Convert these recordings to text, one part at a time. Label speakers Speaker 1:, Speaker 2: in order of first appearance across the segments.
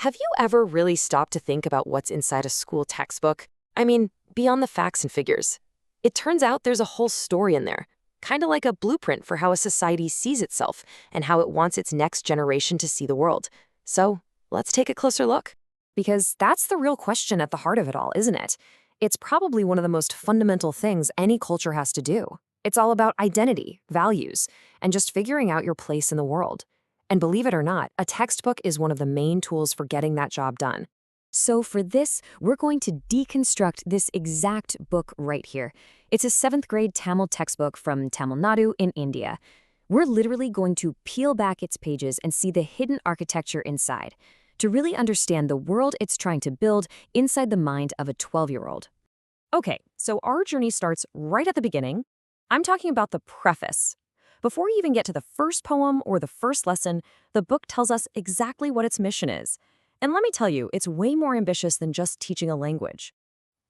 Speaker 1: Have you ever really stopped to think about what's inside a school textbook? I mean, beyond the facts and figures. It turns out there's a whole story in there, kind of like a blueprint for how a society sees itself and how it wants its next generation to see the world. So, let's take a closer look. Because that's the real question at the heart of it all, isn't it? It's probably one of the most fundamental things any culture has to do. It's all about identity, values, and just figuring out your place in the world. And believe it or not, a textbook is one of the main tools for getting that job done. So for this, we're going to deconstruct this exact book right here. It's a 7th grade Tamil textbook from Tamil Nadu in India. We're literally going to peel back its pages and see the hidden architecture inside, to really understand the world it's trying to build inside the mind of a 12-year-old. Okay, so our journey starts right at the beginning. I'm talking about the preface. Before you even get to the first poem or the first lesson, the book tells us exactly what its mission is. And let me tell you, it's way more ambitious than just teaching a language.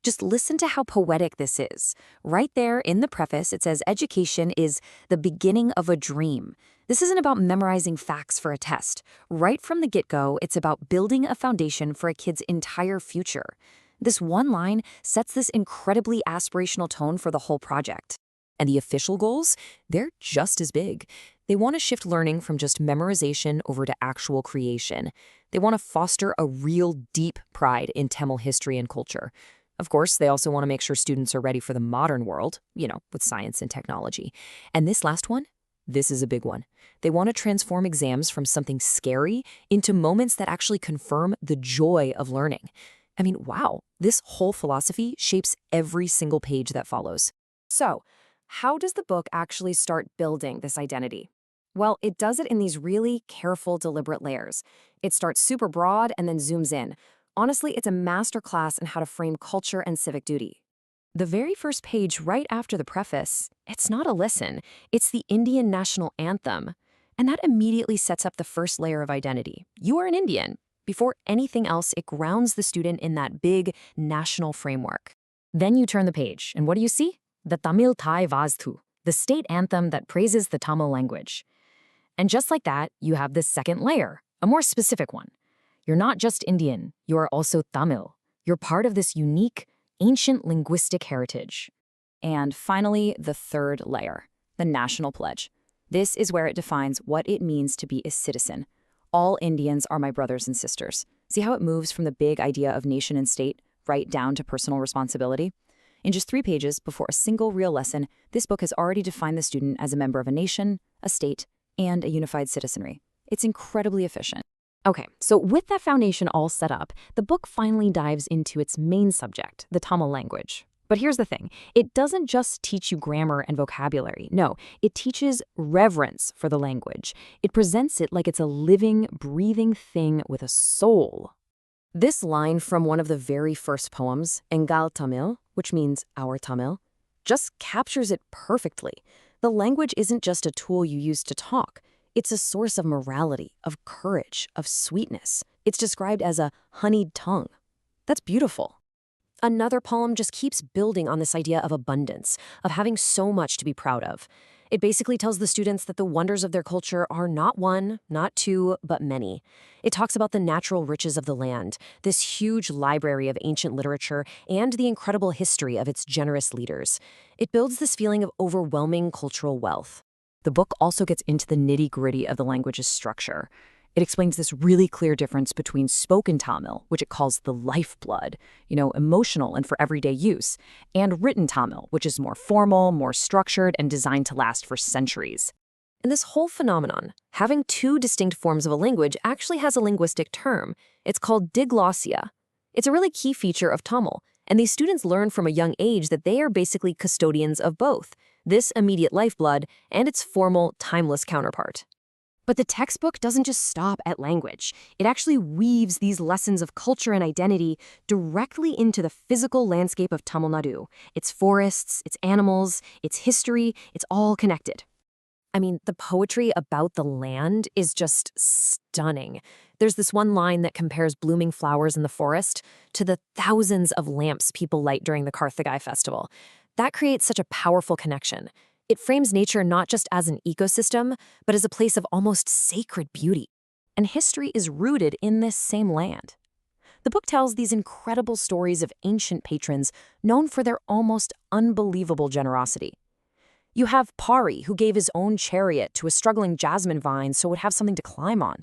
Speaker 1: Just listen to how poetic this is. Right there in the preface, it says education is the beginning of a dream. This isn't about memorizing facts for a test. Right from the get-go, it's about building a foundation for a kid's entire future. This one line sets this incredibly aspirational tone for the whole project. And the official goals? They're just as big. They want to shift learning from just memorization over to actual creation. They want to foster a real deep pride in Tamil history and culture. Of course, they also want to make sure students are ready for the modern world, with science and technology. And this last one? This is a big one. They want to transform exams from something scary into moments that actually confirm the joy of learning. I mean, wow, this whole philosophy shapes every single page that follows. So, how does the book actually start building this identity? Well, it does it in these really careful, deliberate layers. It starts super broad and then zooms in. Honestly, it's a masterclass in how to frame culture and civic duty. The very first page right after the preface, it's not a listen, it's the Indian national anthem. And that immediately sets up the first layer of identity. You are an Indian. Before anything else, it grounds the student in that big national framework. Then you turn the page, and what do you see? The Tamil Thai Vazthu, the state anthem that praises the Tamil language. And just like that, you have this second layer, a more specific one. You're not just Indian, you are also Tamil. You're part of this unique, ancient linguistic heritage. And finally, the third layer, the national pledge. This is where it defines what it means to be a citizen. All Indians are my brothers and sisters. See how it moves from the big idea of nation and state right down to personal responsibility? In just 3 pages, before a single real lesson, this book has already defined the student as a member of a nation, a state, and a unified citizenry. It's incredibly efficient. Okay, so with that foundation all set up, the book finally dives into its main subject, the Tamil language. But here's the thing, it doesn't just teach you grammar and vocabulary. No, it teaches reverence for the language. It presents it like it's a living, breathing thing with a soul. This line from one of the very first poems, Engal Tamil, which means our Tamil, just captures it perfectly. The language isn't just a tool you use to talk. It's a source of morality, of courage, of sweetness. It's described as a honeyed tongue. That's beautiful. Another poem just keeps building on this idea of abundance, of having so much to be proud of. It basically tells the students that the wonders of their culture are not one, not two, but many. It talks about the natural riches of the land, this huge library of ancient literature, and the incredible history of its generous leaders. It builds this feeling of overwhelming cultural wealth. The book also gets into the nitty-gritty of the language's structure. It explains this really clear difference between spoken Tamil, which it calls the lifeblood, emotional and for everyday use, and written Tamil, which is more formal, more structured, and designed to last for centuries. And this whole phenomenon, having 2 distinct forms of a language, actually has a linguistic term. It's called diglossia. It's a really key feature of Tamil, and these students learn from a young age that they are basically custodians of both, this immediate lifeblood and its formal, timeless counterpart. But the textbook doesn't just stop at language. It actually weaves these lessons of culture and identity directly into the physical landscape of Tamil Nadu. Its forests, its animals, its history, it's all connected. I mean, the poetry about the land is just stunning. There's this one line that compares blooming flowers in the forest to the thousands of lamps people light during the Karthigai festival. That creates such a powerful connection. It frames nature not just as an ecosystem, but as a place of almost sacred beauty. and history is rooted in this same land. The book tells these incredible stories of ancient patrons known for their almost unbelievable generosity. You have Pari, who gave his own chariot to a struggling jasmine vine so it would have something to climb on.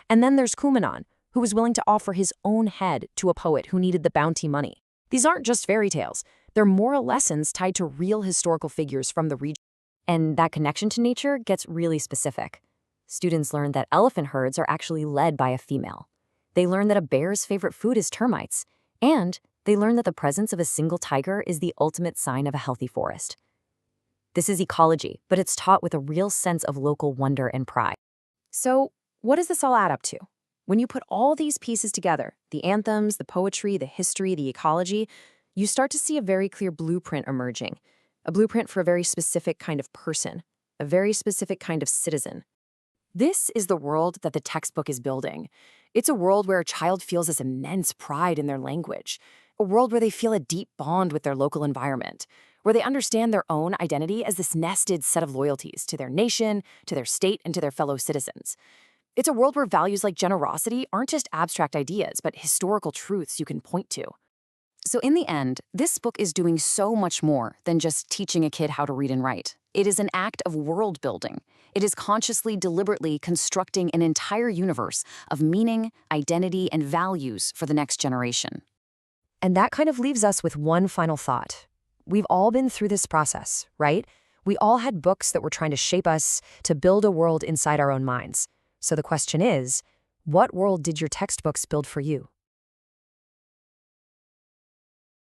Speaker 1: And then there's Kumanon, who was willing to offer his own head to a poet who needed the bounty money. These aren't just fairy tales. They're moral lessons tied to real historical figures from the region. And that connection to nature gets really specific. Students learn that elephant herds are actually led by a female. They learn that a bear's favorite food is termites. And they learn that the presence of a single tiger is the ultimate sign of a healthy forest. This is ecology, but it's taught with a real sense of local wonder and pride. So, what does this all add up to? When you put all these pieces together, the anthems, the poetry, the history, the ecology, you start to see a very clear blueprint emerging. A blueprint for a very specific kind of person, a very specific kind of citizen. This is the world that the textbook is building. It's a world where a child feels this immense pride in their language, a world where they feel a deep bond with their local environment, where they understand their own identity as this nested set of loyalties to their nation, to their state, and to their fellow citizens. It's a world where values like generosity aren't just abstract ideas, but historical truths you can point to. So in the end, this book is doing so much more than just teaching a kid how to read and write. It is an act of world building. It is consciously, deliberately constructing an entire universe of meaning, identity, and values for the next generation. And that kind of leaves us with one final thought. We've all been through this process, right? We all had books that were trying to shape us, to build a world inside our own minds. So the question is, what world did your textbooks build for you?